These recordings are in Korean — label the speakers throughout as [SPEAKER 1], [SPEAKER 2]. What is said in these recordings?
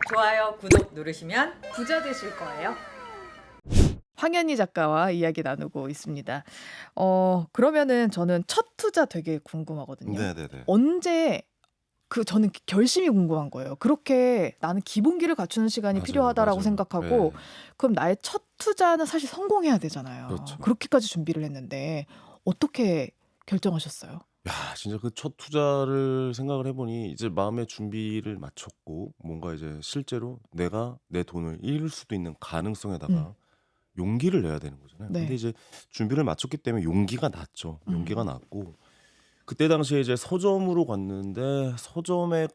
[SPEAKER 1] 좋아요, 구독 누르시면
[SPEAKER 2] 부자 되실 거예요. 황현희 작가와 이야기 나누고 있습니다. 그러면은 저는 첫 투자 되게 궁금하거든요.
[SPEAKER 3] 네네네.
[SPEAKER 2] 언제 저는 결심이 궁금한 거예요. 그렇게 나는 기본기를 갖추는 시간이
[SPEAKER 3] 맞아요,
[SPEAKER 2] 필요하다라고
[SPEAKER 3] 맞아요.
[SPEAKER 2] 생각하고
[SPEAKER 3] 네.
[SPEAKER 2] 그럼 나의 첫 투자는 사실 성공해야 되잖아요.
[SPEAKER 3] 그렇죠.
[SPEAKER 2] 그렇게까지 준비를 했는데 어떻게 결정하셨어요?
[SPEAKER 3] 야, 진짜 그 첫 투자를 생각을 해보니 이제 마음의 준비를 마쳤고 뭔가 이제 실제로 내가 내 돈을 잃을 수도 있는
[SPEAKER 2] 음.
[SPEAKER 3] 가능성에다가 용기를 내야 되는 거잖아요. 근데
[SPEAKER 2] 네.
[SPEAKER 3] 이제 준비를 마쳤기 때문에 용기가 났죠. 용기가
[SPEAKER 2] 음.
[SPEAKER 3] 났고 그때 당시에 이제 서점으로 갔는데 서점에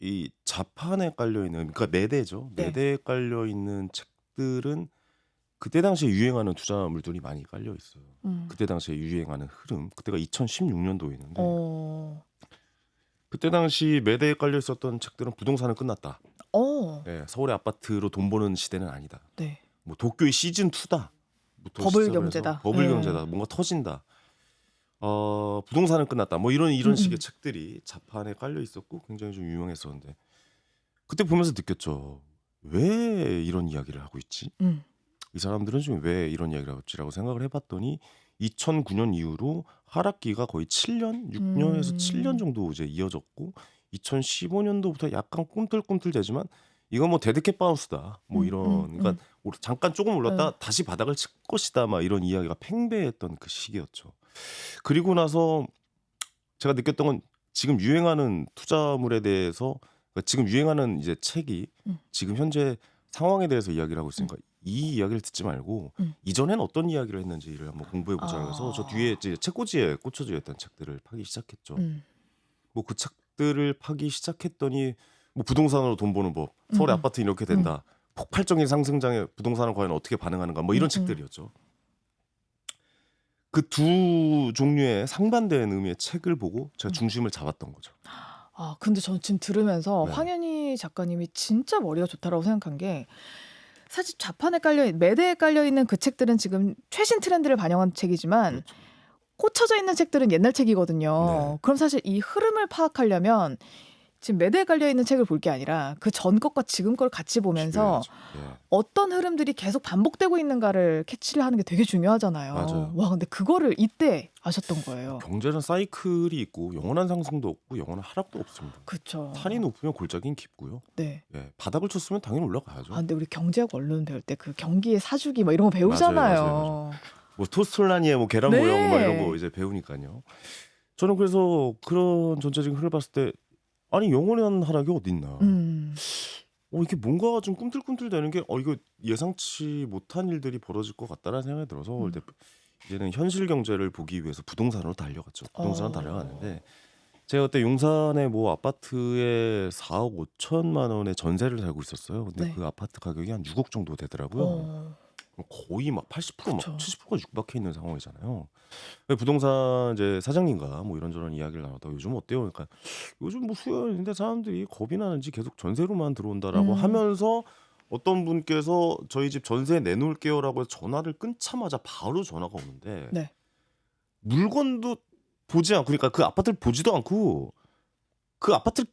[SPEAKER 3] 이 자판에 깔려 있는 그러니까 매대죠.
[SPEAKER 2] 네.
[SPEAKER 3] 매대에 깔려 있는 책들은 그때 당시에 유행하는 투자물들이 많이 깔려 있어요.
[SPEAKER 2] 음.
[SPEAKER 3] 그때 당시에 유행하는 흐름. 그때가 2016년도였는데
[SPEAKER 2] 어.
[SPEAKER 3] 그때 당시 매대에 깔려 있었던 책들은 부동산은 끝났다.
[SPEAKER 2] 어.
[SPEAKER 3] 예, 서울의 아파트로 돈 버는 시대는 아니다.
[SPEAKER 2] 네.
[SPEAKER 3] 뭐 도쿄의 시즌 2다. 부터
[SPEAKER 2] 버블
[SPEAKER 3] 시작을 해서
[SPEAKER 2] 경제다.
[SPEAKER 3] 버블
[SPEAKER 2] 예.
[SPEAKER 3] 경제다. 뭔가 터진다. 부동산은 끝났다. 뭐 이런 식의
[SPEAKER 2] 음.
[SPEAKER 3] 책들이 자판에 깔려 있었고 굉장히 좀 유명했었는데 그때 보면서 느꼈죠. 왜 이런 이야기를 하고 있지?
[SPEAKER 2] 음.
[SPEAKER 3] 이 사람들은 지금 왜 이런 이야기를 하지라고 생각을 해봤더니 2009년 이후로 하락기가 거의 7년, 6년에서 7년
[SPEAKER 2] 음.
[SPEAKER 3] 정도 이제 이어졌고 2015년도부터 약간 꿈틀꿈틀대지만 이건 뭐 데드캣 바운스다. 뭐 이런 그러니까 잠깐 조금 올랐다 다시 바닥을 칠 것이다. 막 이런 이야기가 팽배했던 그 시기였죠. 그리고 나서 제가 느꼈던 건 지금 유행하는 투자물에 대해서 그러니까 지금 유행하는 이제 책이 지금 현재 상황에 대해서 이야기를 하고 있으니까 이 이야기를 듣지 말고 이전엔 어떤 이야기를 했는지를 한번 공부해 보자 해서 저 뒤에 이제 책꽂이에 꽂혀져 있던 책들을 파기 시작했죠. 뭐 그 책들을 파기 시작했더니 뭐 부동산으로 돈 버는 법, 서울의 아파트 이렇게 된다, 폭발적인 상승장에 부동산은 과연 어떻게 반응하는가, 뭐 이런 책들이었죠. 그 두 종류의 상반된 의미의 책을 보고 제가 중심을 잡았던 거죠.
[SPEAKER 2] 아, 근데 저는 지금 들으면서
[SPEAKER 3] 네.
[SPEAKER 2] 황현희 작가님이 진짜 머리가 좋다라고 생각한 게 사실 좌판에 매대에 깔려 있는 그 책들은 지금 최신 트렌드를 반영한 책이지만
[SPEAKER 3] 그렇죠.
[SPEAKER 2] 꽂혀져 있는 책들은 옛날 책이거든요.
[SPEAKER 3] 네.
[SPEAKER 2] 그럼 사실 이 흐름을 파악하려면 지금 매대에 깔려 있는 책을 볼 게 아니라 그 전 것과 지금 걸 같이 보면서
[SPEAKER 3] 중요하죠. 예.
[SPEAKER 2] 어떤 흐름들이 계속 반복되고 있는가를 캐치를 하는 게 되게 중요하잖아요.
[SPEAKER 3] 맞아요.
[SPEAKER 2] 와, 근데 그거를 이때 아셨던 거예요.
[SPEAKER 3] 경제는 사이클이 있고 영원한 상승도 없고 영원한 하락도 없습니다.
[SPEAKER 2] 그렇죠.
[SPEAKER 3] 산이 높으면 골짜기는 깊고요.
[SPEAKER 2] 네.
[SPEAKER 3] 예, 바닥을 쳤으면 당연히 올라가야죠.
[SPEAKER 2] 아, 근데 우리 경제학 원론 배울 때 그 경기의 사주기 뭐 이런 거 배우잖아요.
[SPEAKER 3] 맞아요. 뭐 토스톨라니의 뭐 계란
[SPEAKER 2] 네.
[SPEAKER 3] 모형 뭐 이런 거 이제 배우니까요. 저는 그래서 그런 전체적인 흐름을 봤을 때 아니 영원한 하락이 어디 있나. 이게 뭔가 좀 꿈틀꿈틀대는 게 이거 예상치 못한 일들이 벌어질 것 같다라는 생각이 들어서 이제는 현실 경제를 보기 위해서 부동산으로 달려갔죠. 부동산으로 달려갔는데 제가 그때 용산의 뭐 아파트에 4억 5천만 원의 전세를 살고 있었어요. 근데
[SPEAKER 2] 네.
[SPEAKER 3] 그 아파트 가격이 한 6억 정도 되더라고요. 거의 막 80% 막
[SPEAKER 2] 그쵸.
[SPEAKER 3] 70%가 육박해 있는 상황이잖아요. 부동산 이제 사장님과 뭐 이런저런 이야기를 나누다가 요즘 어때요? 그러니까 요즘 뭐 수요가 있는데 사람들이 겁이 나는지 계속 전세로만 들어온다라고 하면서 어떤 분께서 저희 집 전세 내놓을게요라고 해서 전화를 끊자마자 바로 전화가 오는데
[SPEAKER 2] 네.
[SPEAKER 3] 물건도 보지 않고 그러니까 그 아파트를 보지도 않고 그 아파트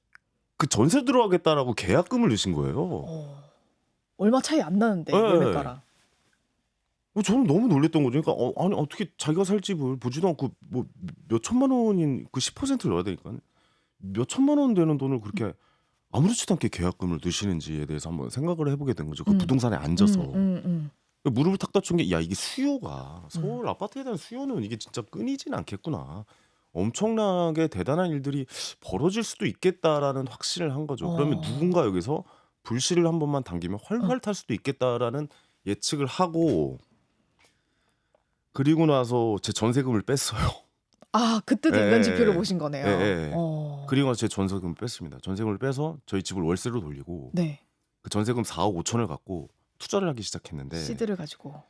[SPEAKER 3] 그 전세 들어가겠다라고 계약금을 넣으신 거예요.
[SPEAKER 2] 얼마 차이 안 나는데
[SPEAKER 3] 네.
[SPEAKER 2] 매매가랑.
[SPEAKER 3] 저는 너무 놀랬던 거죠. 그러니까 아니 어떻게 자기가 살 집을 보지도 않고 뭐 몇 천만 원인 그 10%를 넣어야 되니까 몇 천만 원 되는 돈을 그렇게 아무렇지도 않게 계약금을 넣으시는지에 대해서 한번 생각을 해보게 된 거죠. 그 부동산에 앉아서 무릎을 탁 다친 게 야 이게 수요가 서울 아파트에 대한 수요는 이게 진짜 끊이진 않겠구나. 엄청나게 대단한 일들이 벌어질 수도 있겠다라는 확신을 한 거죠. 그러면 누군가 여기서 불씨를 한 번만 당기면 활활 탈 수도 있겠다라는 예측을 하고 그리고 나서 제 전세금을 뺐어요.
[SPEAKER 2] 아, 그때도
[SPEAKER 3] 예,
[SPEAKER 2] 인간 지표를
[SPEAKER 3] 예.
[SPEAKER 2] 보신 거네요.
[SPEAKER 3] 예, 예.
[SPEAKER 2] 어.
[SPEAKER 3] 그리고 나서 제 전세금을 뺐습니다. 전세금을 빼서 저희 집을 월세로 돌리고
[SPEAKER 2] 네.
[SPEAKER 3] 그 전세금 4억 5천을 갖고 투자를 하기 시작했는데
[SPEAKER 2] 시드를 가지고.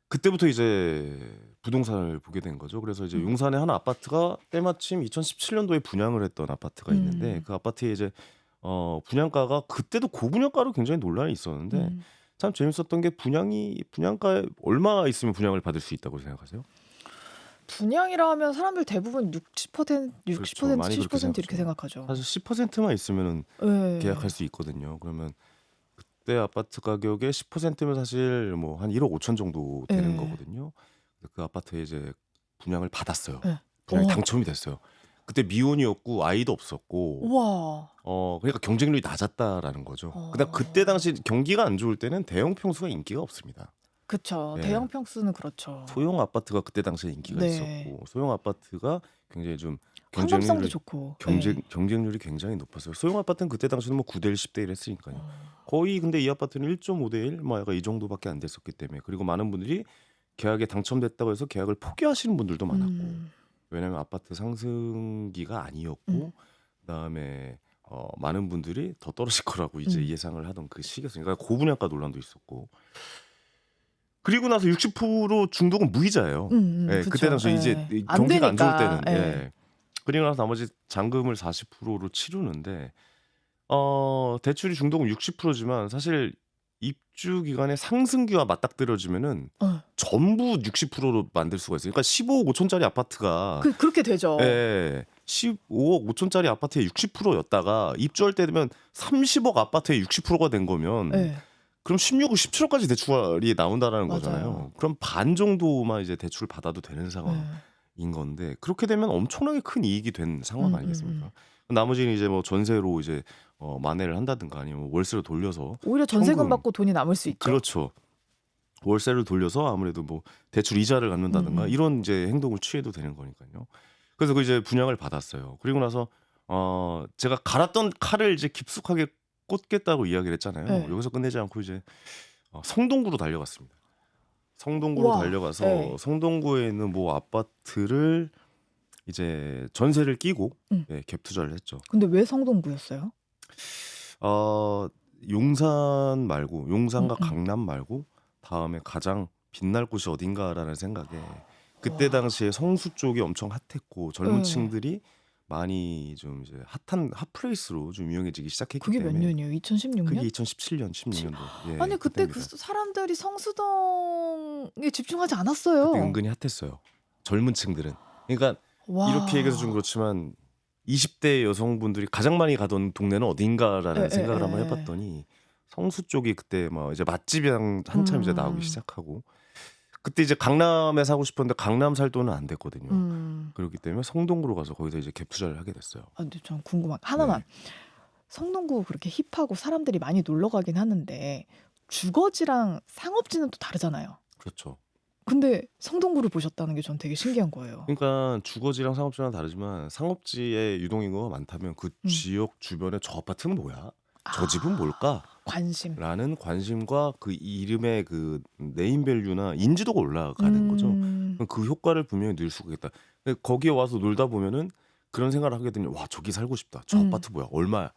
[SPEAKER 3] 그때부터 이제 부동산을 보게 된 거죠. 그래서 이제 용산의 한 아파트가 때마침 2017년도에 분양을 했던 아파트가 있는데 그 아파트에 이제 분양가가 그때도 고분양가로 굉장히 논란이 있었는데 참 재밌었던 게 분양가에 얼마 있으면 분양을 받을 수 있다고 생각하세요?
[SPEAKER 2] 분양이라 하면 사람들 대부분 60%,
[SPEAKER 3] 많이 그렇게
[SPEAKER 2] 70% 이렇게
[SPEAKER 3] 생각하죠.
[SPEAKER 2] 생각하죠.
[SPEAKER 3] 사실 10%만 있으면은
[SPEAKER 2] 네.
[SPEAKER 3] 계약할 수 있거든요. 그러면 그때 아파트 가격의 10%면 사실 뭐 한 1억 5천 정도 되는
[SPEAKER 2] 예.
[SPEAKER 3] 거거든요. 그 아파트에 이제 분양을 받았어요.
[SPEAKER 2] 예.
[SPEAKER 3] 분양이
[SPEAKER 2] 어.
[SPEAKER 3] 당첨이 됐어요. 그때 미혼이었고 아이도 없었고
[SPEAKER 2] 우와.
[SPEAKER 3] 그러니까 경쟁률이 낮았다라는 거죠. 그다음 그때
[SPEAKER 2] 어.
[SPEAKER 3] 당시 경기가 안 좋을 때는 대형 평수가 인기가 없습니다.
[SPEAKER 2] 그쵸.
[SPEAKER 3] 예.
[SPEAKER 2] 대형 평수는 그렇죠.
[SPEAKER 3] 소형 아파트가 그때 당시에 인기가
[SPEAKER 2] 네.
[SPEAKER 3] 있었고 소형 아파트가 굉장히 좀
[SPEAKER 2] 상업성도
[SPEAKER 3] 경쟁률이
[SPEAKER 2] 좋고. 예.
[SPEAKER 3] 경쟁률이 굉장히 높았어요. 소형 아파트는 그때 당시는 뭐 9대 1, 10대 1 했으니까요.
[SPEAKER 2] 어.
[SPEAKER 3] 거의 근데 이 아파트는 1.5대 1, 뭐 약간 이 정도밖에 안 됐었기 때문에 그리고 많은 분들이 계약에 당첨됐다고 해서 계약을 포기하시는 분들도 많았고
[SPEAKER 2] 음.
[SPEAKER 3] 왜냐면 아파트 상승기가 아니었고
[SPEAKER 2] 음.
[SPEAKER 3] 그다음에 많은 분들이 더 떨어질 거라고 이제
[SPEAKER 2] 음.
[SPEAKER 3] 예상을 하던 그 시기였으니까 고분양가 논란도 있었고 그리고 나서 60% 중도금 무이자예요. 예, 그때
[SPEAKER 2] 그쵸.
[SPEAKER 3] 당시 이제
[SPEAKER 2] 예.
[SPEAKER 3] 이
[SPEAKER 2] 안
[SPEAKER 3] 경기가 안 좋을
[SPEAKER 2] 되니까.
[SPEAKER 3] 때는
[SPEAKER 2] 예.
[SPEAKER 3] 예. 그리고 나서 나머지 잔금을 40%로 치르는데 대출이 중도금 60%지만 사실 입주 기간에 상승기와 맞닥뜨려지면은
[SPEAKER 2] 어.
[SPEAKER 3] 전부 60%로 만들 수가 있어요. 그러니까 15억 5천짜리 아파트가
[SPEAKER 2] 그렇게 되죠.
[SPEAKER 3] 예. 15억 5천짜리 아파트에 60%였다가 입주할 때 되면 30억 아파트에 60%가 된 거면
[SPEAKER 2] 예.
[SPEAKER 3] 그럼 16억 17억까지 대출이 나온다라는
[SPEAKER 2] 맞아요.
[SPEAKER 3] 거잖아요. 그럼 반 정도만 이제 대출을 받아도 되는 상황인
[SPEAKER 2] 예.
[SPEAKER 3] 건데 그렇게 되면 엄청나게 큰 이익이 된 상황 아니겠습니까?
[SPEAKER 2] 음.
[SPEAKER 3] 나머지는 이제 뭐 전세로 이제 만회를 한다든가 아니면 월세로 돌려서
[SPEAKER 2] 오히려 전세금
[SPEAKER 3] 현금
[SPEAKER 2] 받고 돈이 남을 수 있죠.
[SPEAKER 3] 그렇죠. 월세를 돌려서 아무래도 뭐 대출 이자를 갚는다든가 이런 이제 행동을 취해도 되는 거니까요. 그래서 그 이제 분양을 받았어요. 그리고 나서 제가 갈았던 칼을 이제 깊숙하게 꽂겠다고 이야기를 했잖아요.
[SPEAKER 2] 네.
[SPEAKER 3] 여기서 끝내지 않고 이제 성동구로 달려갔습니다. 성동구로
[SPEAKER 2] 우와.
[SPEAKER 3] 달려가서
[SPEAKER 2] 네.
[SPEAKER 3] 성동구에 있는 뭐 아파트를 이제 전세를 끼고 예, 갭 투자를 했죠.
[SPEAKER 2] 근데 왜 성동구였어요?
[SPEAKER 3] 용산 말고 용산과
[SPEAKER 2] 음.
[SPEAKER 3] 강남 말고 다음에 가장 빛날 곳이 어딘가라는 생각에 그때
[SPEAKER 2] 와.
[SPEAKER 3] 당시에 성수 쪽이 엄청 핫했고 젊은
[SPEAKER 2] 네.
[SPEAKER 3] 층들이 많이 좀 이제 핫한 핫플레이스로 좀 유명해지기 시작했기
[SPEAKER 2] 그게 몇
[SPEAKER 3] 때문에
[SPEAKER 2] 년이에요? 2016년?
[SPEAKER 3] 그게 2017년, 16년도 예,
[SPEAKER 2] 아니 그때 그
[SPEAKER 3] 그때입니다.
[SPEAKER 2] 사람들이 성수동에 집중하지
[SPEAKER 3] 그때
[SPEAKER 2] 않았어요.
[SPEAKER 3] 은근히 핫했어요. 젊은 층들은. 그러니까
[SPEAKER 2] 와.
[SPEAKER 3] 이렇게 얘기해서 좀 그렇지만 20대 여성분들이 가장 많이 가던 동네는 어딘가라는 생각을 한번 해봤더니 성수 쪽이 그때 막 이제 맛집이 한참 이제 나오기 시작하고 그때 이제 강남에 사고 싶었는데 강남 살 돈은 안 됐거든요. 그렇기 때문에 성동구로 가서 거기서 이제 갭 투자를 하게 됐어요.
[SPEAKER 2] 아, 근데 전 궁금한 거 하나만. 성동구 그렇게 힙하고 사람들이 많이 놀러 가긴 하는데 주거지랑 상업지는 또 다르잖아요.
[SPEAKER 3] 그렇죠.
[SPEAKER 2] 근데 성동구를 보셨다는 게 전 되게 신기한 거예요.
[SPEAKER 3] 그러니까 주거지랑 상업지랑 다르지만 상업지에 유동인구가 많다면 그 지역 주변에 저 아파트는 뭐야? 저 집은 뭘까?
[SPEAKER 2] 관심.
[SPEAKER 3] 라는 관심과 그 이름의 그 네임밸류나 인지도가 올라가는 거죠. 그럼 그 효과를 분명히 늘 수가 있다. 근데 거기에 와서 놀다 보면은 그런 생각을 하게 되면 와 저기 살고 싶다. 저 아파트 뭐야? 얼마야?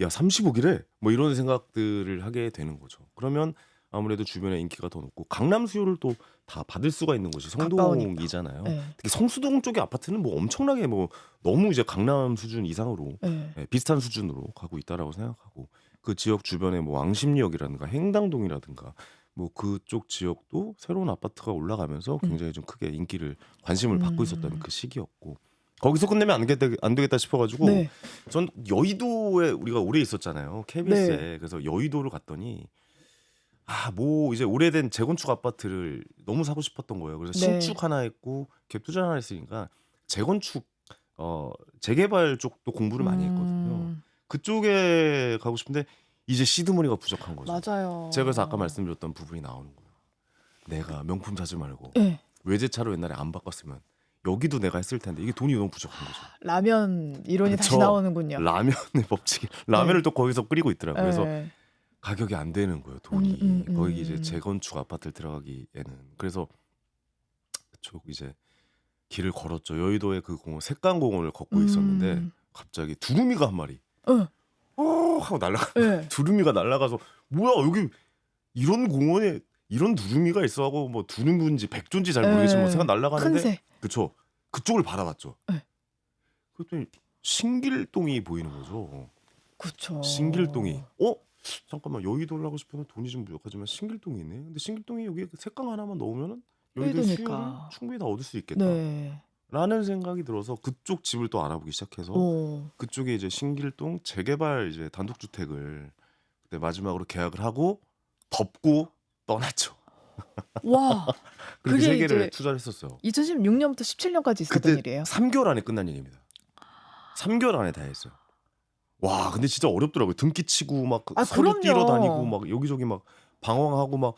[SPEAKER 3] 야 30억이래? 뭐 이런 생각들을 하게 되는 거죠. 그러면 아무래도 주변에 인기가 더 높고 강남 수요를 또 다 받을 수가 있는 곳이
[SPEAKER 2] 가까우니까.
[SPEAKER 3] 성동이잖아요.
[SPEAKER 2] 네.
[SPEAKER 3] 특히 성수동 쪽의 아파트는 뭐 엄청나게 뭐 너무 이제 강남 수준 이상으로
[SPEAKER 2] 네.
[SPEAKER 3] 비슷한 수준으로 가고 있다라고 생각하고 그 지역 주변에 뭐 왕십리역이라든가 행당동이라든가 뭐 그쪽 지역도 새로운 아파트가 올라가면서 굉장히 좀 크게 인기를 관심을 받고 있었던 그 시기였고 거기서 끝내면 안 되겠다 싶어가지고
[SPEAKER 2] 네.
[SPEAKER 3] 전 여의도에 우리가 오래 있었잖아요. KBS에.
[SPEAKER 2] 네.
[SPEAKER 3] 그래서 여의도를 갔더니 뭐 이제 오래된 재건축 아파트를 너무 사고 싶었던 거예요. 그래서
[SPEAKER 2] 네.
[SPEAKER 3] 신축 하나 했고 갭 투자 하나 했으니까 재건축 재개발 쪽도 공부를 많이 했거든요. 그쪽에 가고 싶은데 이제 시드머니가 부족한 거죠.
[SPEAKER 2] 맞아요.
[SPEAKER 3] 제가 그래서 아까 말씀드렸던 부분이 나오는 거예요. 내가 명품 사지 말고
[SPEAKER 2] 네.
[SPEAKER 3] 외제차로 옛날에 안 바꿨으면 여기도 내가 했을 텐데 이게 돈이 너무 부족한 거죠.
[SPEAKER 2] 라면 이론이 다시
[SPEAKER 3] 그쵸.
[SPEAKER 2] 나오는군요.
[SPEAKER 3] 라면의 법칙이 라면을 또 거기서 끓이고 있더라고요. 그래서
[SPEAKER 2] 네.
[SPEAKER 3] 가격이 안 되는 거예요. 돈이 거기 이제 재건축 아파트를 들어가기에는 그래서 그쪽 이제 길을 걸었죠. 여의도의 그 공원 색강공원을 걷고 있었는데 갑자기 두루미가 한 마리 하고 날아가
[SPEAKER 2] 네.
[SPEAKER 3] 두루미가 날아가서 뭐야 여기 이런 공원에 이런 두루미가 있어 하고 뭐 두루미인지 백조인지 잘 모르겠지만 뭐 새가 날아가는데
[SPEAKER 2] 큰새.
[SPEAKER 3] 그쵸 그쪽을 바라봤죠.
[SPEAKER 2] 네.
[SPEAKER 3] 그랬더니 신길동이 보이는 거죠.
[SPEAKER 2] 그쵸.
[SPEAKER 3] 신길동이 잠깐만 여의도를 하고 싶으면 돈이 좀 부족하지만 신길동이 있네. 근데 신길동이 여기 색강 하나만 넣으면은 여의도 수요를
[SPEAKER 2] 여의도니까.
[SPEAKER 3] 충분히 다 얻을 수 있겠다.
[SPEAKER 2] 네.
[SPEAKER 3] 라는 생각이 들어서 그쪽 집을 또 알아보기 시작해서
[SPEAKER 2] 오.
[SPEAKER 3] 그쪽에 이제 신길동 재개발 이제 단독주택을 그때 그때 마지막으로 계약을 하고 덮고 떠났죠.
[SPEAKER 2] 와,
[SPEAKER 3] 그렇게
[SPEAKER 2] 그게
[SPEAKER 3] 세 개를
[SPEAKER 2] 이제
[SPEAKER 3] 투자를 했었어요.
[SPEAKER 2] 2016년부터 17년까지 있었던
[SPEAKER 3] 그때
[SPEAKER 2] 일이에요.
[SPEAKER 3] 3개월 안에 끝난 일입니다. 3개월 안에 다 했어요. 와, 근데 진짜 어렵더라고요. 등기 치고 막
[SPEAKER 2] 아,
[SPEAKER 3] 서류 뛰러다니고
[SPEAKER 2] 그럼요.
[SPEAKER 3] 막 여기저기 막 방황하고 막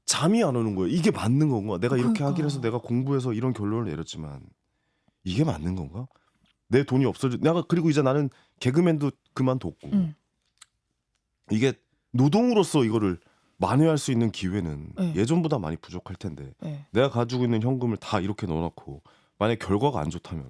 [SPEAKER 3] 잠이 안 오는 거예요. 이게 맞는 건가? 내가 이렇게 하기로 해서
[SPEAKER 2] 그러니까.
[SPEAKER 3] 내가 공부해서 이런 결론을 내렸지만 이게 맞는 건가? 내 돈이 없어져. 내가 그리고 이제 나는 개그맨도 그만뒀고
[SPEAKER 2] 음,
[SPEAKER 3] 이게 노동으로서 이거를 만회할 수 있는 기회는
[SPEAKER 2] 네,
[SPEAKER 3] 예전보다 많이 부족할 텐데
[SPEAKER 2] 네.
[SPEAKER 3] 내가 가지고 있는 현금을 다 이렇게 넣어놓고 만약 결과가 안 좋다면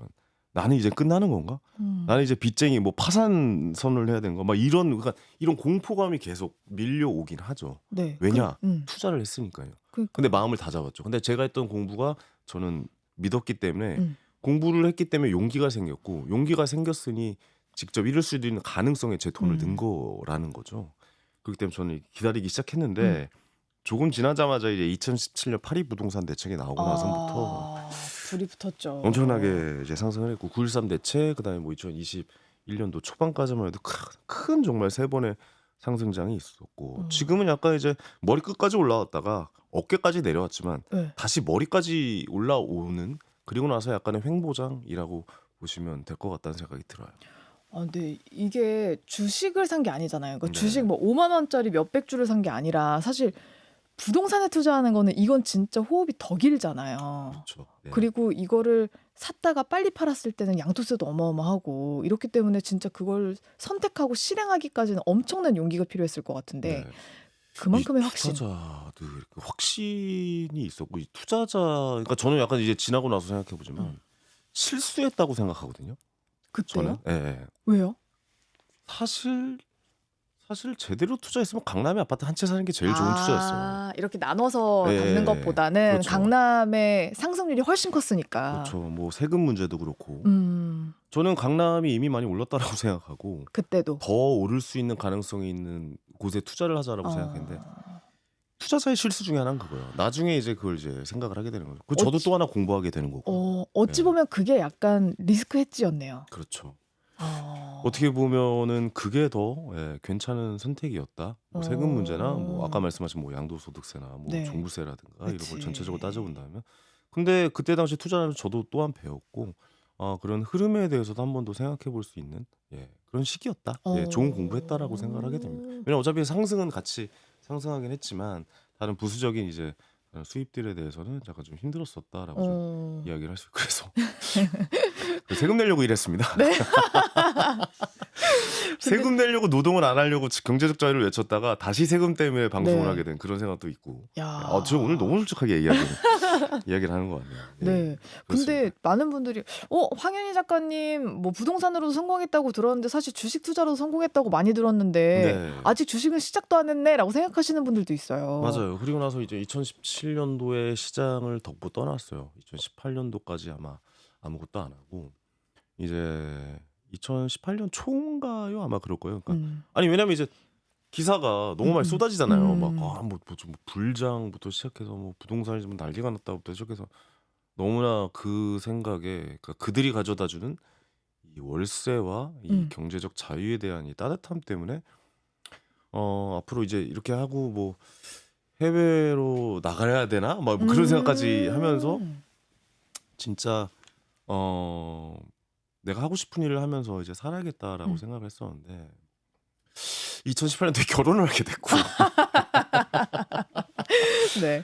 [SPEAKER 3] 나는 이제 끝나는 건가? 나는 이제 빚쟁이 뭐 파산 선언을 해야 되는 거? 막 이런 그러니까 이런 공포감이 계속 밀려오긴 하죠.
[SPEAKER 2] 네.
[SPEAKER 3] 왜냐? 투자를 했으니까요. 근데
[SPEAKER 2] 그러니까.
[SPEAKER 3] 마음을 다잡았죠. 근데 제가 했던 공부가 저는 믿었기 때문에
[SPEAKER 2] 음,
[SPEAKER 3] 공부를 했기 때문에 용기가 생겼고 용기가 생겼으니 직접 이룰 수도 있는 가능성에 제 돈을 넣은
[SPEAKER 2] 음,
[SPEAKER 3] 거라는 거죠. 그렇기 때문에 저는 기다리기
[SPEAKER 2] 음.
[SPEAKER 3] 시작했는데 조금 지나자마자 이제 2017년 파리 부동산 대책이 나오고 나서부터
[SPEAKER 2] 아, 불이 붙었죠.
[SPEAKER 3] 엄청나게 이제 상승을 했고 9.13 대책 그다음에 뭐 2021년도 초반까지만 해도 큰 정말 세 번의 상승장이 있었고 지금은 약간 이제 머리 끝까지 올라왔다가 어깨까지 내려왔지만
[SPEAKER 2] 네.
[SPEAKER 3] 다시 머리까지 올라오는 그리고 나서 약간의 횡보장이라고 보시면 될 것 같다는 생각이 들어요.
[SPEAKER 2] 아, 근데 이게 주식을 산 게 아니잖아요. 그러니까 주식
[SPEAKER 3] 네,
[SPEAKER 2] 뭐 5만 원짜리 몇백 주를 산 게 아니라 사실 부동산에 투자하는 거는 이건 진짜 호흡이 더 길잖아요.
[SPEAKER 3] 그렇죠. 네.
[SPEAKER 2] 그리고 이거를 샀다가 빨리 팔았을 때는 양도세도 어마어마하고 이렇기 때문에 진짜 그걸 선택하고 실행하기까지는 엄청난 용기가 필요했을 것 같은데
[SPEAKER 3] 네. 이
[SPEAKER 2] 그만큼의 확신.
[SPEAKER 3] 투자자들 그 확신이 있었고 이 투자자 그러니까 저는 약간 이제 지나고 나서 생각해 보지만
[SPEAKER 2] 음.
[SPEAKER 3] 실수했다고 생각하거든요. 저는
[SPEAKER 2] 그때요?
[SPEAKER 3] 예.
[SPEAKER 2] 왜요?
[SPEAKER 3] 사실 제대로 투자했으면 강남에 아파트 한 채 사는 게 제일 좋은 투자였어요.
[SPEAKER 2] 아, 이렇게 나눠서
[SPEAKER 3] 예,
[SPEAKER 2] 갖는 것보다는
[SPEAKER 3] 그렇죠.
[SPEAKER 2] 강남의 상승률이 훨씬 컸으니까.
[SPEAKER 3] 그렇죠. 뭐 세금 문제도 그렇고
[SPEAKER 2] 음,
[SPEAKER 3] 저는 강남이 이미 많이 올랐다라고 생각하고
[SPEAKER 2] 그때도.
[SPEAKER 3] 더 오를 수 있는 가능성이 있는 곳에 투자를 하자라고 생각했는데 투자자의 실수 중에 하나는 그거예요. 나중에 이제 그걸 이제 생각을 하게 되는 거죠. 그 저도
[SPEAKER 2] 어찌,
[SPEAKER 3] 또 하나 공부하게 되는 거고.
[SPEAKER 2] 어찌
[SPEAKER 3] 예.
[SPEAKER 2] 보면 그게 약간 리스크 헤지였네요.
[SPEAKER 3] 그렇죠.
[SPEAKER 2] 어,
[SPEAKER 3] 어떻게 보면은 그게 더 괜찮은 선택이었다. 뭐 세금 문제나 뭐 아까
[SPEAKER 2] 어,
[SPEAKER 3] 말씀하신 뭐 양도소득세나 뭐
[SPEAKER 2] 네,
[SPEAKER 3] 종부세라든가 이런 걸 전체적으로
[SPEAKER 2] 그치.
[SPEAKER 3] 따져본다면 근데 그때 당시 투자를 저도 또한 배웠고 그런 흐름에 대해서도 한 번 더 생각해 볼 수 있는 그런 시기였다. 좋은 공부했다라고 생각을 하게 됩니다. 왜냐면 어차피 상승은 같이 상승하긴 했지만 다른 부수적인 이제 수입들에 대해서는 약간 좀 힘들었었다라고 좀
[SPEAKER 2] 어,
[SPEAKER 3] 이야기를 할 수 그래서 세금 내려고 일했습니다.
[SPEAKER 2] 네. 근데,
[SPEAKER 3] 세금 내려고 노동을 안 하려고 경제적 자유를 외쳤다가 다시 세금 때문에 방송을 하게
[SPEAKER 2] 네.
[SPEAKER 3] 된 그런 생각도 있고.
[SPEAKER 2] 야,
[SPEAKER 3] 저 오늘 너무 솔직하게 이야기를 하는 것 같네요.
[SPEAKER 2] 네.
[SPEAKER 3] 그렇습니다.
[SPEAKER 2] 근데 많은 분들이 황현희 작가님 뭐 부동산으로도 성공했다고 들었는데 사실 주식 투자로도 성공했다고 많이 들었는데
[SPEAKER 3] 네,
[SPEAKER 2] 아직 주식은 시작도 안 했네라고 생각하시는 분들도 있어요.
[SPEAKER 3] 맞아요. 그리고 나서 이제 2017년도에 시장을 덮고 떠났어요. 2018년도까지 아마 아무것도 안 하고 이제 2018년 초인가요? 아마 그럴 거예요. 그러니까 아니 왜냐면 이제 기사가 너무 많이 쏟아지잖아요. 막 좀 불장부터 시작해서 뭐 부동산이 좀 난리가 났다부터 시작해서 너무나 그 생각에 그러니까 그들이 가져다주는 이 월세와 이 경제적 자유에 대한 이 따뜻함 때문에 앞으로 이제 이렇게 하고 뭐 해외로 나가야 되나? 막 뭐 그런 생각까지 하면서 진짜 내가 하고 싶은 일을 하면서 이제 살아야겠다라고 생각을 했었는데 2018년도에 결혼을 하게 됐고
[SPEAKER 2] 네.